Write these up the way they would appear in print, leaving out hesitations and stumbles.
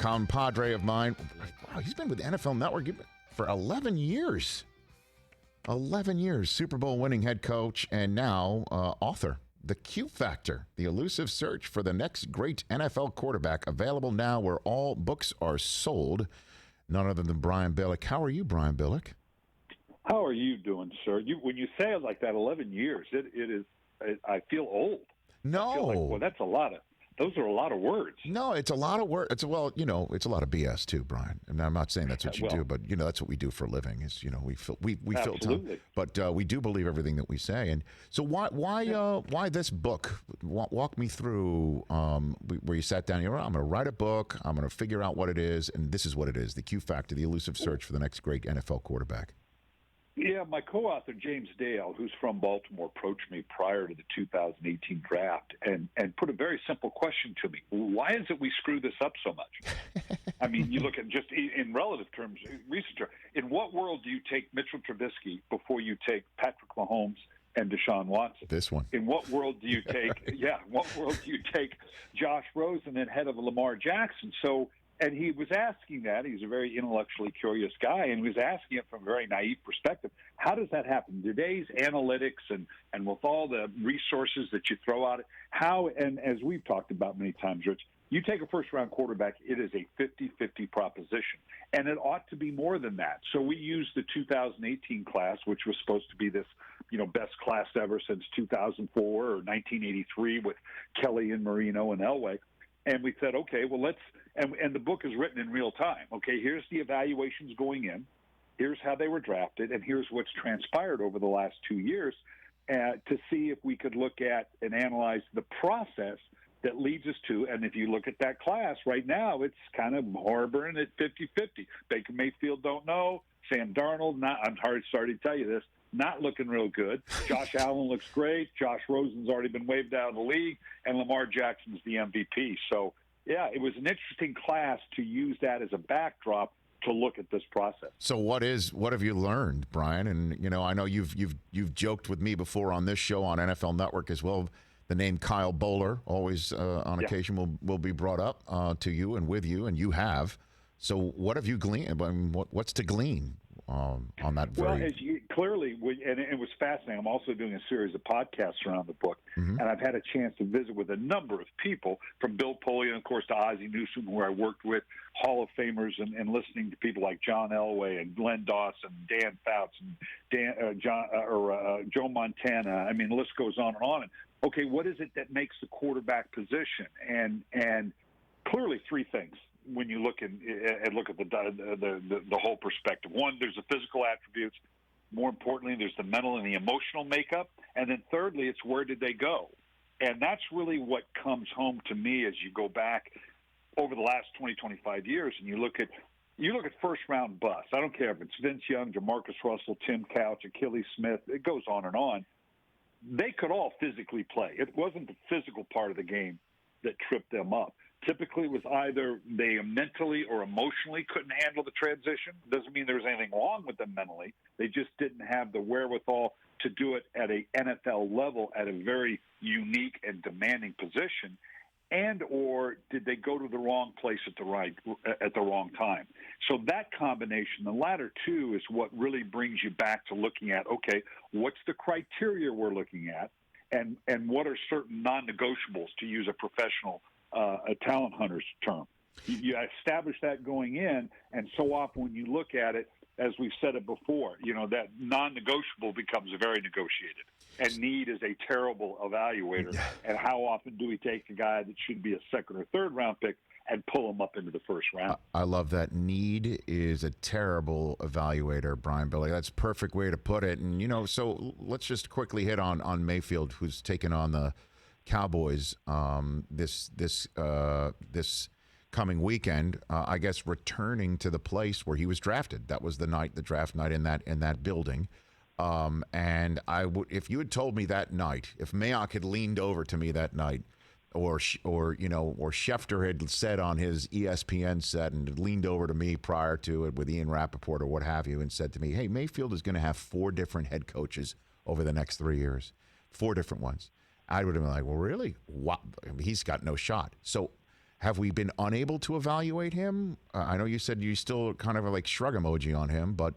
compadre of mine. Wow, he's been with the NFL Network for 11 years. 11 years, Super Bowl winning head coach, and now author. The Q Factor, the elusive search for the next great NFL quarterback, available now where all books are sold. None other than Brian Billick. How are you, Brian Billick? How are you doing, sir? When you say it like that, 11 years, it is. I feel old. No. I feel like, well, that's a lot of. Those are a lot of words. No, it's a lot of words. It's a lot of BS too, Brian. And I'm not saying that's what you do, but that's what we do for a living. Is we fill time, but we do believe everything that we say. And so why this book? Walk me through where you sat down. I'm going to write a book. I'm going to figure out what it is, and this is what it is: the Q Factor, the elusive search for the next great NFL quarterback. Yeah, my co-author, James Dale, who's from Baltimore, approached me prior to the 2018 draft and put a very simple question to me. Why is it we screw this up so much? I mean, you look at just in relative terms, recent terms. In what world do you take Mitchell Trubisky before you take Patrick Mahomes and Deshaun Watson? This one. In what world do you take, in what world do you take Josh Rosen ahead of Lamar Jackson? So, and he was asking that. He's a very intellectually curious guy, and he was asking it from a very naive perspective. How does that happen? Today's analytics and with all the resources that you throw out, how, and as we've talked about many times, Rich, you take a first-round quarterback, it is a 50-50 proposition, and it ought to be more than that. So we used the 2018 class, which was supposed to be this, best class ever since 2004 or 1983 with Kelly and Marino and Elway. And we said, okay, well, and the book is written in real time. Okay, here's the evaluations going in. Here's how they were drafted, and here's what's transpired over the last 2 years to see if we could look at and analyze the process that leads us to, and if you look at that class right now, it's kind of harboring at 50-50. Baker Mayfield don't know. Sam Darnold, I'm sorry to tell you this, not looking real good. Josh Allen looks great. Josh Rosen's already been waved out of the league, and Lamar Jackson's the MVP. So, yeah, it was an interesting class to use that as a backdrop to look at this process. So what have you learned, Brian? And I know you've joked with me before on this show on NFL Network as well. The name Kyle Bowler always on occasion will be brought up to you and with you, and you have. So what have you gleaned? I mean, what's to glean on that? Well, as you clearly, and it was fascinating. I'm also doing a series of podcasts around the book, and I've had a chance to visit with a number of people, from Bill Polian, of course, to Ozzie Newsome, who I worked with, Hall of Famers, and listening to people like John Elway and Glenn Dawson, Dan Fouts, and Joe Montana. I mean, the list goes on and on. And, okay, what is it that makes the quarterback position? And clearly three things when you look at the whole perspective. One, there's the physical attributes. More importantly, there's the mental and the emotional makeup. And then thirdly, it's where did they go? And that's really what comes home to me as you go back over the last 20, 25 years, and you look at first-round busts. I don't care if it's Vince Young, Jamarcus Russell, Tim Couch, Achilles Smith. It goes on and on. They could all physically play. It wasn't the physical part of the game that tripped them up. Typically, it was either they mentally or emotionally couldn't handle the transition. Doesn't mean there was anything wrong with them mentally. They just didn't have the wherewithal to do it at a NFL level at a very unique and demanding position. And or did they go to the wrong place at the wrong time? So that combination, the latter two, is what really brings you back to looking at, okay, what's the criteria we're looking at, and what are certain non-negotiables, to use a professional a talent hunter's term. You establish that going in, and so often when you look at it, as we've said it before, that non-negotiable becomes very negotiated. And need is a terrible evaluator. And how often do we take a guy that should be a second or third round pick and pull him up into the first round? I love that. Need is a terrible evaluator, Brian Billick. That's a perfect way to put it. And, so let's just quickly hit on Mayfield, who's taken on the Cowboys this coming weekend, I guess, returning to the place where he was drafted. That was the draft night in that building. And if you had told me that night, if Mayock had leaned over to me that night, or Schefter had said on his ESPN set and had leaned over to me prior to it with Ian Rappaport or what have you, and said to me, "Hey, Mayfield is going to have 4 different head coaches over the next 3 years, 4 different ones," I would have been like, "Well, really? Wow. I mean, he's got no shot." So Have we been unable to evaluate him? I know you said you still kind of like shrug emoji on him, but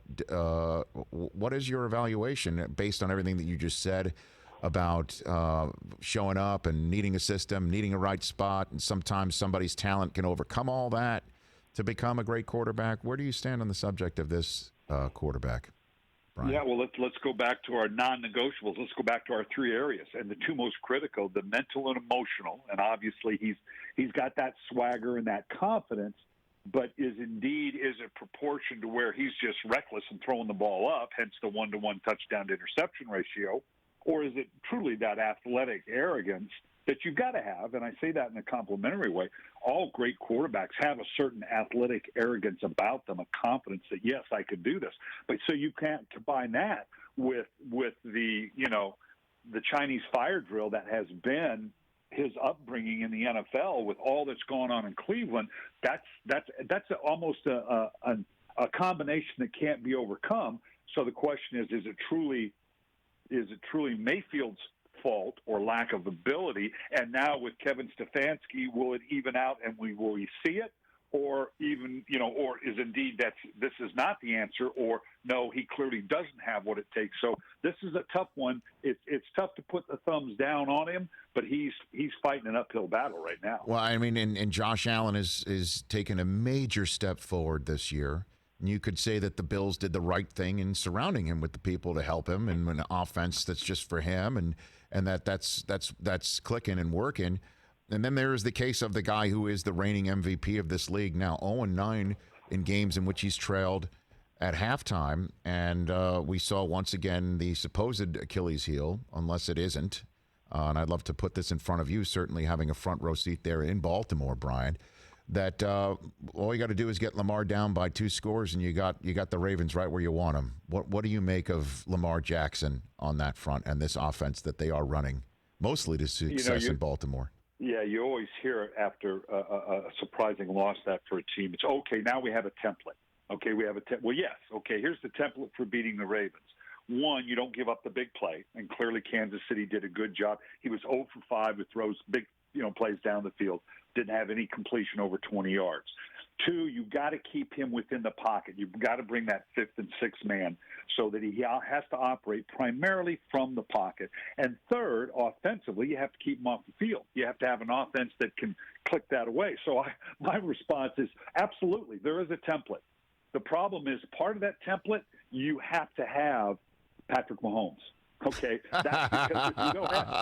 what is your evaluation based on everything that you just said about showing up and needing a system, needing a right spot, and sometimes somebody's talent can overcome all that to become a great quarterback? Where do you stand on the subject of this quarterback, Brian? Yeah, well, let's go back to our non-negotiables. Let's go back to our three areas, and the two most critical: the mental and emotional. And obviously, he's got that swagger and that confidence, but is it proportion to where he's just reckless and throwing the ball up, hence the 1-to-1 touchdown to interception ratio, or is it truly that athletic arrogance that you've got to have? And I say that in a complimentary way. All great quarterbacks have a certain athletic arrogance about them, a confidence that, yes, I could do this. But so you can't combine that with the, the Chinese fire drill that has been his upbringing in the NFL with all that's going on in Cleveland. That's almost a combination that can't be overcome. So the question is it truly Mayfield's fault or lack of ability? And now with Kevin Stefanski, will it even out and will we see it? Or even, or is indeed this is not the answer, or no, he clearly doesn't have what it takes. So this is a tough one. It's tough to put the thumbs down on him, but he's fighting an uphill battle right now. Well, I mean, and Josh Allen is taking a major step forward this year. And you could say that the Bills did the right thing in surrounding him with the people to help him and an offense that's just for him, and that's clicking and working. And then there is the case of the guy who is the reigning MVP of this league now, 0-9 in games in which he's trailed at halftime. And we saw once again the supposed Achilles heel, unless it isn't. And I'd love to put this in front of you, certainly having a front row seat there in Baltimore, Brian, that all you got to do is get Lamar down by 2 scores, and you got the Ravens right where you want them. What do you make of Lamar Jackson on that front and this offense that they are running, mostly to success in Baltimore? Yeah, you always hear it after a surprising loss that for a team. It's okay, now we have a template. Okay, we have well, yes, okay, here's the template for beating the Ravens. 1, you don't give up the big play, and clearly Kansas City did a good job. He was 0 for 5 with throws, big plays down the field, didn't have any completion over 20 yards. 2, you've got to keep him within the pocket. You've got to bring that 5th and 6th man so that he has to operate primarily from the pocket. And 3rd, offensively, you have to keep him off the field. You have to have an offense that can click that away. So my response is absolutely, there is a template. The problem is part of that template, you have to have Patrick Mahomes. Okay, that's because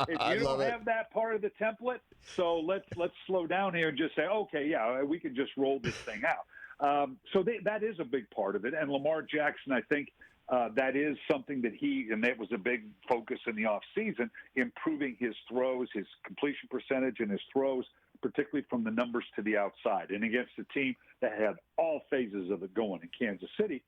if you don't have that part of the template, so let's slow down here and just say, okay, yeah, we can just roll this thing out. So that is a big part of it. And Lamar Jackson, I think that is something that and that was a big focus in the offseason, improving his throws, his completion percentage, and his throws, particularly from the numbers to the outside. And against a team that had all phases of it going in Kansas City,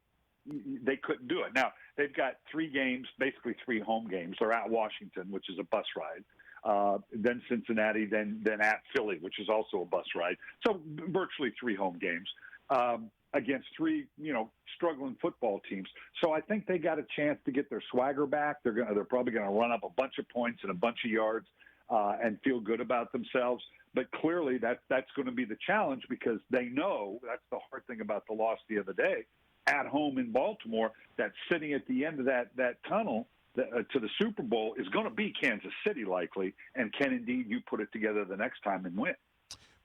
they couldn't do it. Now, they've got 3 games, basically 3 home games. They're at Washington, which is a bus ride, then Cincinnati, then at Philly, which is also a bus ride. So virtually 3 home games against 3, struggling football teams. So I think they got a chance to get their swagger back. They're probably going to run up a bunch of points and a bunch of yards and feel good about themselves. But clearly that's going to be the challenge, because they know that's the hard thing about the loss the other day at home in Baltimore, that sitting at the end of that tunnel to the Super Bowl is going to be Kansas City likely, and can indeed you put it together the next time and win.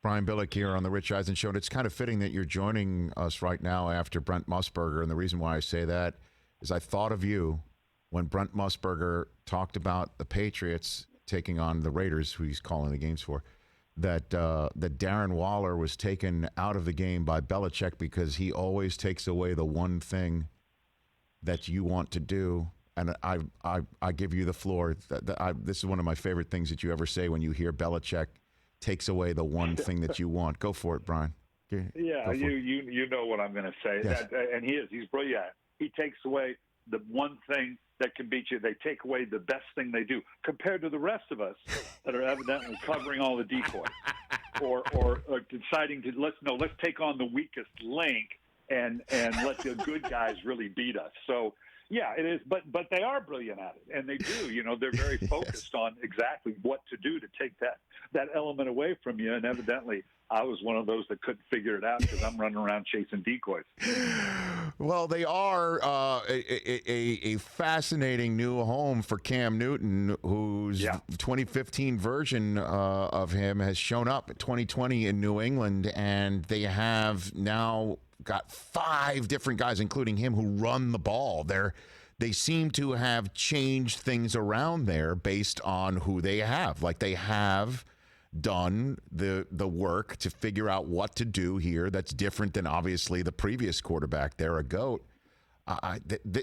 Brian Billick here on the Rich Eisen Show. And it's kind of fitting that you're joining us right now after Brent Musburger. And the reason why I say that is I thought of you when Brent Musburger talked about the Patriots taking on the Raiders, who he's calling the games for, that Darren Waller was taken out of the game by Belichick because he always takes away the one thing that you want to do. And I give you the floor. This is one of my favorite things that you ever say when you hear Belichick takes away the one thing that you want. Go for it, Brian. Yeah, you know what I'm going to say. Yes. And he's brilliant. He takes away the one thing that can beat you. They take away the best thing they do, compared to the rest of us that are evidently covering all the decoys or deciding to let's take on the weakest link and let the good guys really beat us. So yeah, it is, but they are brilliant at it, and they do. They're very focused on exactly what to do to take that element away from you, and evidently I was one of those that couldn't figure it out because I'm running around chasing decoys. Well, they are a fascinating new home for Cam Newton, whose 2015 version of him has shown up at 2020 in New England, and they have now got 5 different guys, including him, who run the ball. They seem to have changed things around there based on who they have. Like, they have done the work to figure out what to do here that's different than obviously the previous quarterback there, a GOAT.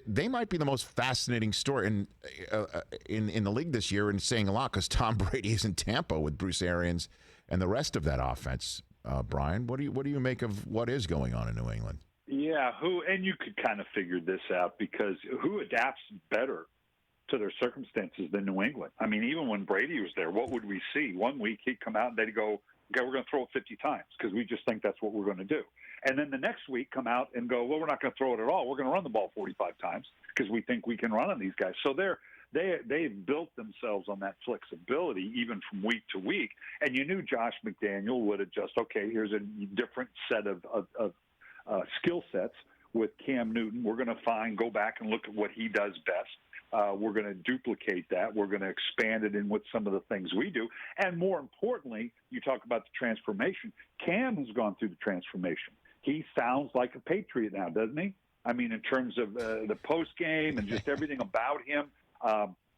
They might be the most fascinating story in the league this year, and saying a lot because Tom Brady is in Tampa with Bruce Arians and the rest of that offense. Brian, what do you make of what is going on in New England? Yeah, and you could kind of figure this out, because who adapts better to their circumstances than New England? I mean, even when Brady was there, what would we see? One week he'd come out and they'd go, okay, we're going to throw it 50 times because we just think that's what we're going to do. And then the next week come out and go, well, we're not going to throw it at all. We're going to run the ball 45 times because we think we can run on these guys. So they've built themselves on that flexibility even from week to week. And you knew Josh McDaniel would adjust, okay, here's a different set of skill sets with Cam Newton. We're going to go back and look at what he does best. We're going to duplicate that. We're going to expand it in with some of the things we do. And more importantly, you talk about the transformation. Cam has gone through the transformation. He sounds like a Patriot now, doesn't he? I mean, in terms of the post game and just everything about him,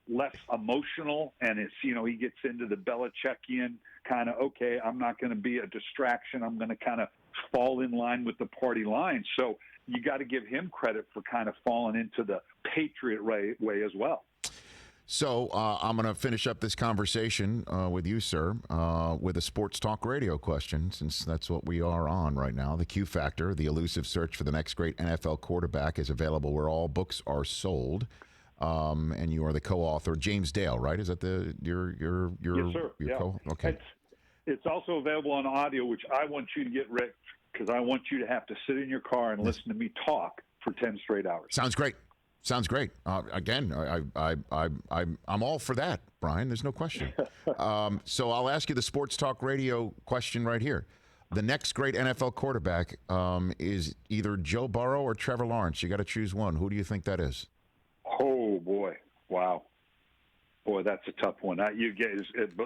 less emotional. And it's, he gets into the Belichickian kind of, okay, I'm not going to be a distraction. I'm going to kind of fall in line with the party line. So you got to give him credit for kind of falling into the Patriot way as well. So I'm going to finish up this conversation with you, sir, with a sports talk radio question, since that's what we are on right now. The Q Factor, the elusive search for the next great NFL quarterback, is available where all books are sold. And you are the co-author, James Dale, right? Is that your yes, sir. Okay. It's also available on audio, which I want you to get, Rick, because I want you to have to sit in your car and listen to me talk for 10 straight hours. Sounds great. Again, I'm all for that, Brian. There's no question. So I'll ask you the sports talk radio question right here. The next great NFL quarterback is either Joe Burrow or Trevor Lawrence. You got to choose one. Who do you think that is? Oh, boy. Wow. Boy, that's a tough one. But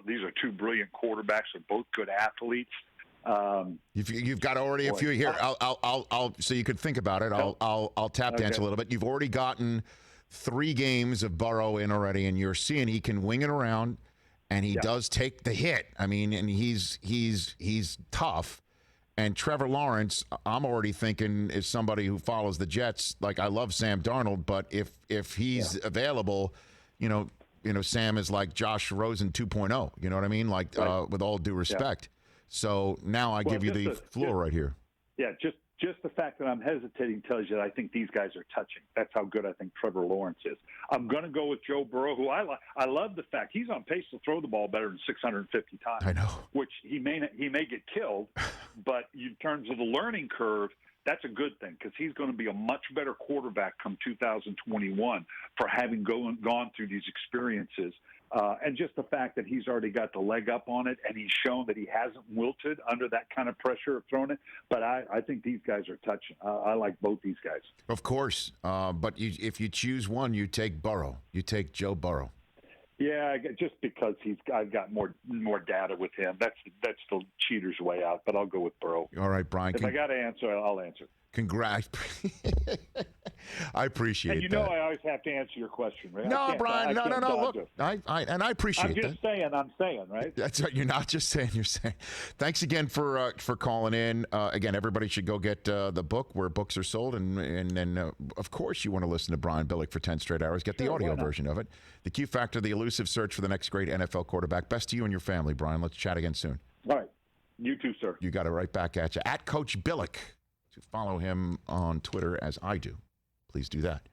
these are 2 brilliant quarterbacks. They're both good athletes. You've got already a few here. I'll so you could think about it. I'll tap dance a little bit. You've already gotten 3 games of Burrow in already, and you're seeing he can wing it around, and he does take the hit. I mean, and he's tough. And Trevor Lawrence, I'm already thinking, is somebody who follows the Jets. Like, I love Sam Darnold, but if he's available, Sam is like Josh Rosen 2.0. You know what I mean? Like, with all due respect. Yeah. So now I give you the floor right here. Yeah, just the fact that I'm hesitating tells you that I think these guys are touching. That's how good I think Trevor Lawrence is. I'm going to go with Joe Burrow, who I love the fact he's on pace to throw the ball better than 650 times. I know. Which he may get killed, but in terms of the learning curve, that's a good thing, because he's going to be a much better quarterback come 2021 for having gone through these experiences. And just the fact that he's already got the leg up on it, and he's shown that he hasn't wilted under that kind of pressure of throwing it. But I think these guys are touching. I like both these guys. Of course. But if you choose one, you take Burrow. You take Joe Burrow. Yeah, just because I've got more data with him. That's the cheater's way out, but I'll go with Burrow. All right, Brian. If I got to answer, I'll answer. Congrats. I appreciate that. And I always have to answer your question, right? No, Brian, no. Look, I appreciate that. I'm saying, right? That's right. You're not just saying, you're saying. Thanks again for calling in. Again, everybody should go get the book where books are sold. And then, of course, you want to listen to Brian Billick for 10 straight hours. Get the audio version of it. The Q Factor, the elusive search for the next great NFL quarterback. Best to you and your family, Brian. Let's chat again soon. All right. You too, sir. You got it right back at you. At Coach Billick. To follow him on Twitter as I do. Please do that.